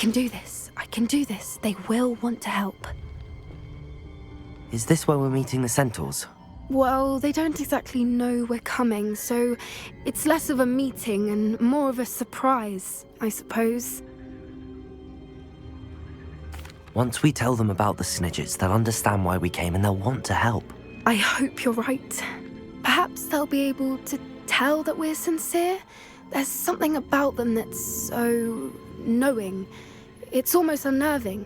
can do this. I can do this. They will want to help. Is this where we're meeting the centaurs? Well, they don't exactly know we're coming, so it's less of a meeting and more of a surprise, I suppose. Once we tell them about the Snidgets, they'll understand why we came and they'll want to help. I hope you're right. Perhaps they'll be able to tell that we're sincere. There's something about them that's so knowing. It's almost unnerving.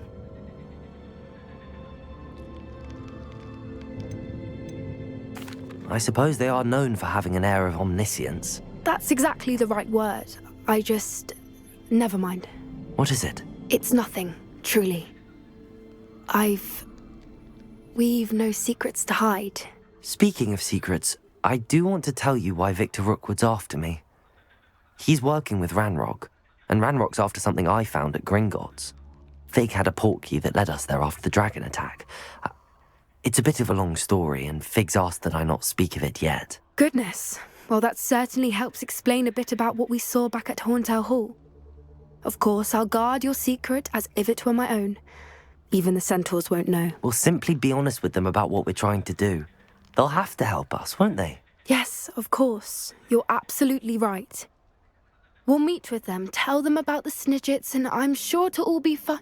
I suppose they are known for having an air of omniscience. That's exactly the right word. Never mind. What is it? It's nothing, truly. We've no secrets to hide. Speaking of secrets, I do want to tell you why Victor Rookwood's after me. He's working with Ranrock, and Ranrock's after something I found at Gringotts. Fig had a portkey that led us there after the dragon attack. It's a bit of a long story, and Fig's asked that I not speak of it yet. Goodness. Well, that certainly helps explain a bit about what we saw back at Horntail Hall. Of course, I'll guard your secret as if it were my own. Even the centaurs won't know. We'll simply be honest with them about what we're trying to do. They'll have to help us, won't they? Yes, of course. You're absolutely right. We'll meet with them, tell them about the Snidgets, and I'm sure it'll all be fun.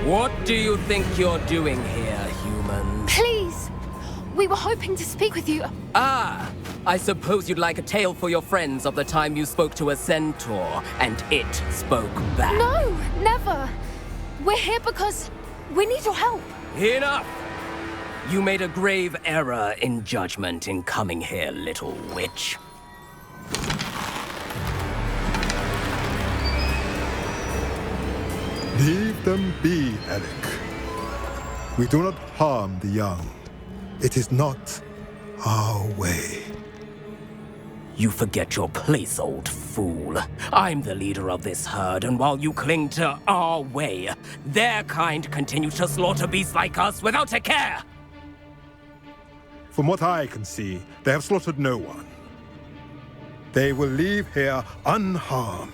What do you think you're doing here, human? Please! We were hoping to speak with you. Ah! I suppose you'd like a tale for your friends of the time you spoke to a centaur, and it spoke back. No, never. We're here because we need your help. Enough! You made a grave error in judgment in coming here, little witch. Leave them be, Alec. We do not harm the young. It is not our way. You forget your place, old fool. I'm the leader of this herd, and while you cling to our way, their kind continue to slaughter beasts like us without a care! From what I can see, they have slaughtered no one. They will leave here unharmed.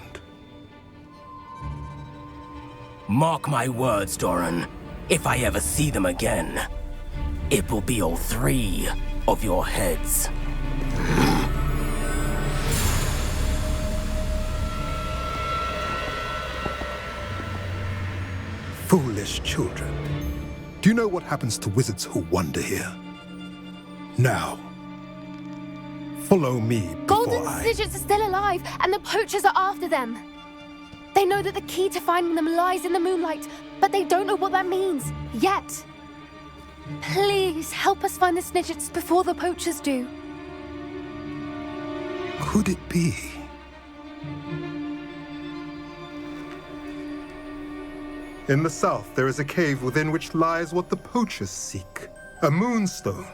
Mark my words, Doran. If I ever see them again, it will be all three of your heads. Foolish children. Do you know what happens to wizards who wander here? Now, follow me before Golden Snidgets are still alive, and the poachers are after them. They know that the key to finding them lies in the moonlight, but they don't know what that means, yet. Please, help us find the Snidgets before the poachers do. Could it be? In the south, there is a cave within which lies what the poachers seek. A moonstone.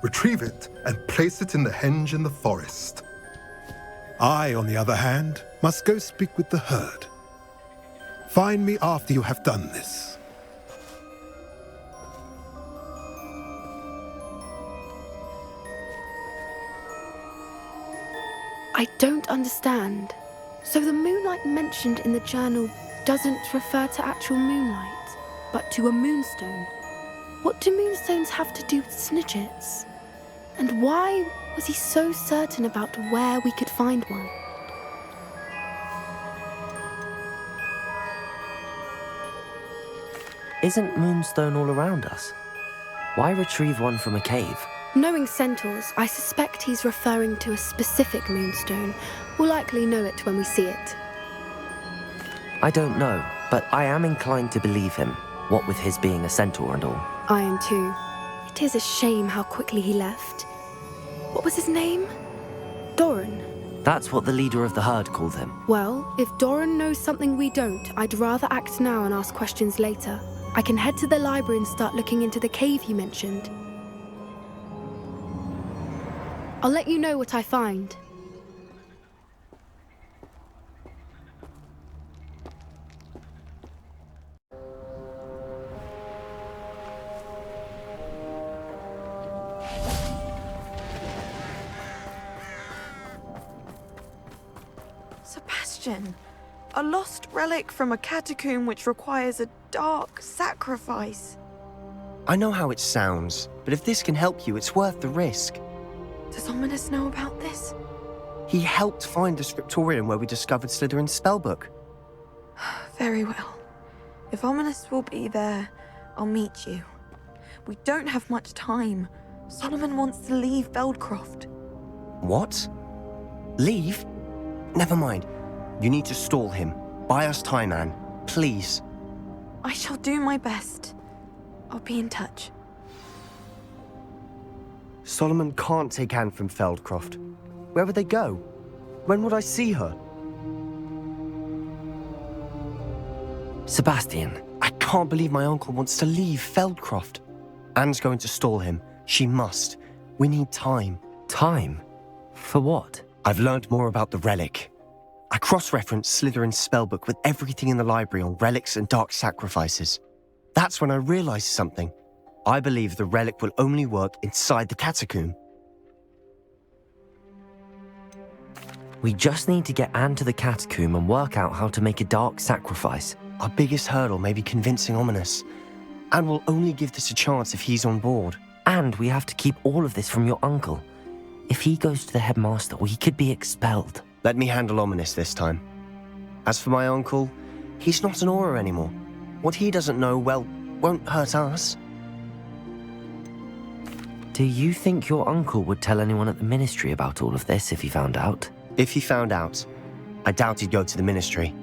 Retrieve it and place it in the henge in the forest. I, on the other hand, must go speak with the herd. Find me after you have done this. I don't understand. So the moonlight mentioned in the journal doesn't refer to actual moonlight, but to a moonstone. What do moonstones have to do with Snidgets? And why was he so certain about where we could find one? Isn't Moonstone all around us? Why retrieve one from a cave? Knowing centaurs, I suspect he's referring to a specific moonstone. We'll likely know it when we see it. I don't know, but I am inclined to believe him, what with his being a centaur and all. I am too. It is a shame how quickly he left. What was his name? Doran. That's what the leader of the herd called him. Well, if Doran knows something we don't, I'd rather act now and ask questions later. I can head to the library and start looking into the cave you mentioned. I'll let you know what I find. Sebastian, a lost relic from a catacomb which requires a dark sacrifice. I know how it sounds, but if this can help you, it's worth the risk. Does Ominous know about this? He helped find the scriptorium where we discovered Slytherin's spellbook. Very well. If Ominous will be there, I'll meet you. We don't have much time. Solomon wants to leave Beldcroft. What? Leave? Never mind. You need to stall him. Buy us time, Anne. Please. I shall do my best. I'll be in touch. Solomon can't take Anne from Feldcroft. Where would they go? When would I see her? Sebastian. I can't believe my uncle wants to leave Feldcroft. Anne's going to stall him. She must. We need time. Time? For what? I've learned more about the relic. I cross-referenced Slytherin's spellbook with everything in the library on relics and dark sacrifices. That's when I realized something. I believe the relic will only work inside the catacomb. We just need to get Anne to the catacomb and work out how to make a dark sacrifice. Our biggest hurdle may be convincing Ominous. And we'll only give this a chance if he's on board. And we have to keep all of this from your uncle. If he goes to the headmaster, we could be expelled. Let me handle Ominous this time. As for my uncle, he's not an Auror anymore. What he doesn't know, well, won't hurt us. Do you think your uncle would tell anyone at the ministry about all of this if he found out? If he found out, I doubt he'd go to the ministry.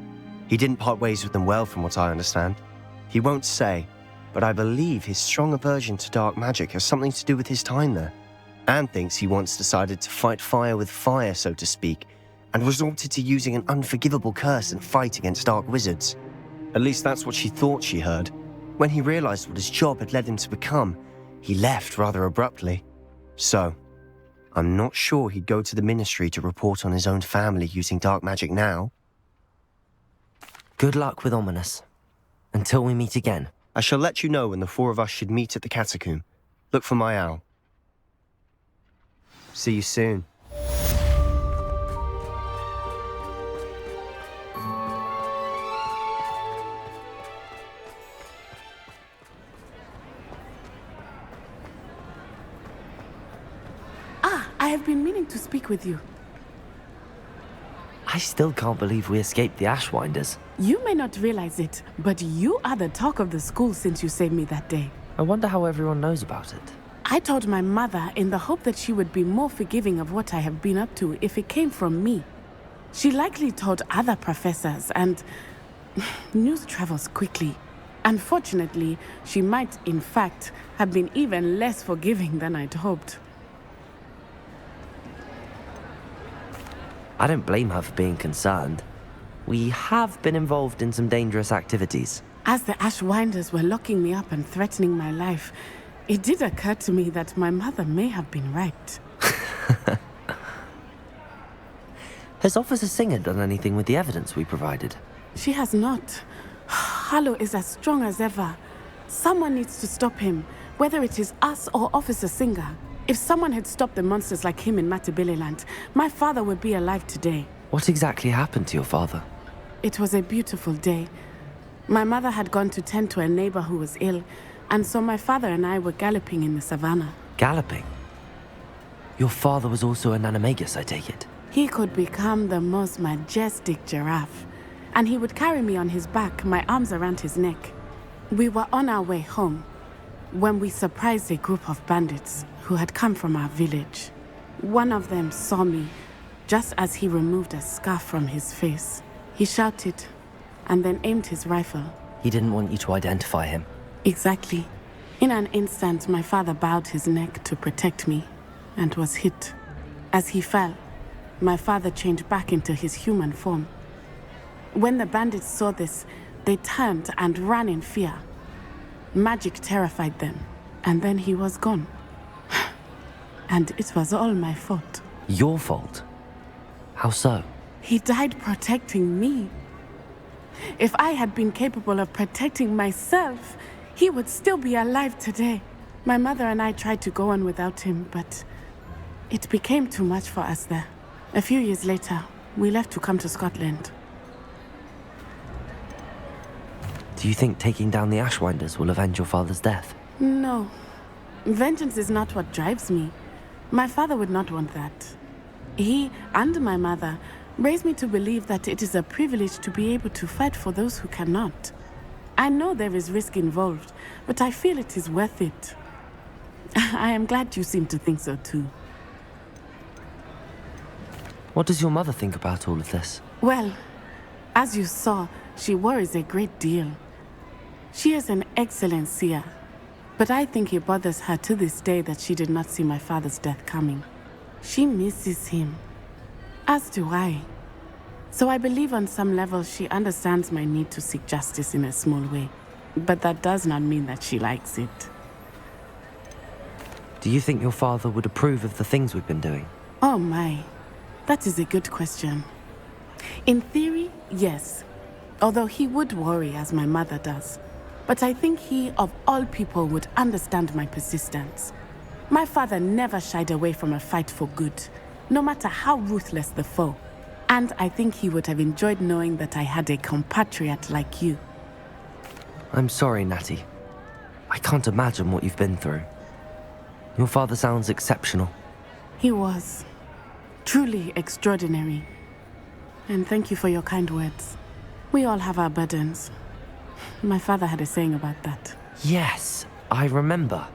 He didn't part ways with them well, from what I understand. He won't say, but I believe his strong aversion to dark magic has something to do with his time there. Anne thinks he once decided to fight fire with fire, so to speak, and resorted to using an unforgivable curse and fight against dark wizards. At least that's what she thought she heard. When he realized what his job had led him to become, he left rather abruptly. So, I'm not sure he'd go to the ministry to report on his own family using dark magic now. Good luck with Ominous. Until we meet again. I shall let you know when the four of us should meet at the catacomb. Look for my owl. See you soon. I have been meaning to speak with you. I still can't believe we escaped the Ashwinders. You may not realize it, but you are the talk of the school since you saved me that day. I wonder how everyone knows about it. I told my mother in the hope that she would be more forgiving of what I have been up to if it came from me. She likely told other professors, and news travels quickly. Unfortunately, she might, in fact, have been even less forgiving than I'd hoped. I don't blame her for being concerned. We have been involved in some dangerous activities. As the Ashwinders were locking me up and threatening my life, it did occur to me that my mother may have been right. Has Officer Singer done anything with the evidence we provided? She has not. Harlow is as strong as ever. Someone needs to stop him, whether it is us or Officer Singer. If someone had stopped the monsters like him in Matabeleland, my father would be alive today. What exactly happened to your father? It was a beautiful day. My mother had gone to tend to a neighbor who was ill, and so my father and I were galloping in the savannah. Galloping? Your father was also an animagus, I take it? He could become the most majestic giraffe, and he would carry me on his back, my arms around his neck. We were on our way home when we surprised a group of bandits who had come from our village. One of them saw me just as he removed a scarf from his face. He shouted and then aimed his rifle. He didn't want you to identify him. Exactly. In an instant, my father bowed his neck to protect me and was hit. As he fell, my father changed back into his human form. When the bandits saw this, they turned and ran in fear. Magic terrified them, and then he was gone. and it was all my fault. Your fault? How so? He died protecting me. If I had been capable of protecting myself, he would still be alive today. My mother and I tried to go on without him, but it became too much for us there. A few years later, we left to come to Scotland. Do you think taking down the Ashwinders will avenge your father's death? No. Vengeance is not what drives me. My father would not want that. He and my mother raised me to believe that it is a privilege to be able to fight for those who cannot. I know there is risk involved, but I feel it is worth it. I am glad you seem to think so too. What does your mother think about all of this? Well, as you saw, she worries a great deal. She is an excellent seer, but I think it bothers her to this day that she did not see my father's death coming. She misses him, as do I. So I believe on some level she understands my need to seek justice in a small way, but that does not mean that she likes it. Do you think your father would approve of the things we've been doing? Oh my, that is a good question. In theory, yes, although he would worry as my mother does. But I think he, of all people, would understand my persistence. My father never shied away from a fight for good, no matter how ruthless the foe. And I think he would have enjoyed knowing that I had a compatriot like you. I'm sorry, Natty. I can't imagine what you've been through. Your father sounds exceptional. He was. Truly extraordinary. And thank you for your kind words. We all have our burdens. My father had a saying about that. Yes, I remember.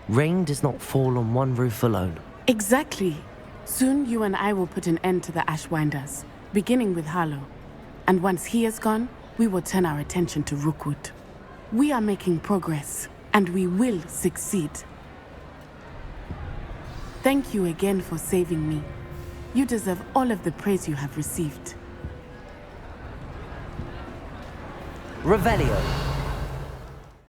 Rain does not fall on one roof alone. Exactly. Soon you and I will put an end to the Ashwinders, beginning with Harlow. And once he is gone, we will turn our attention to Rookwood. We are making progress, and we will succeed. Thank you again for saving me. You deserve all of the praise you have received. Revelio.